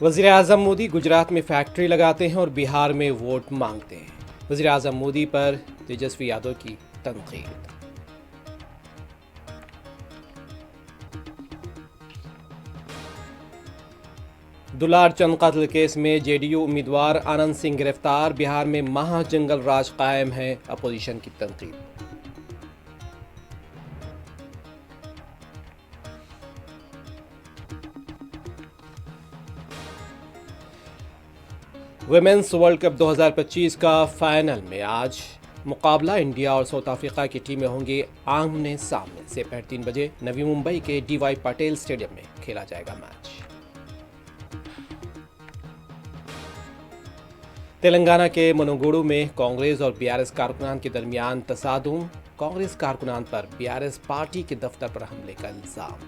वज़ीर आज़म मोदी गुजरात में फैक्ट्री लगाते हैं और बिहार में वोट मांगते हैं। वज़ीर आज़म मोदी पर तेजस्वी यादव की तनकीद। दुलार चंद कत्ल केस में जेडीयू उम्मीदवार आनंद सिंह गिरफ्तार। बिहार में महा जंगल राज कायम है, अपोजिशन की तनकीद। वुमेन्स वर्ल्ड कप 2025 का फाइनल में आज मुकाबला इंडिया और साउथ अफ्रीका की टीमें होंगी आमने सामने। से 3 बजे नवी मुंबई के डीवाई पटेल स्टेडियम में खेला जाएगा मैच। तेलंगाना के मनोगुडू में कांग्रेस और बीआरएस कारकुनान के दरमियान तसादुम। कांग्रेस कारकुनान पर बीआरएस पार्टी के दफ्तर पर हमले का इल्जाम।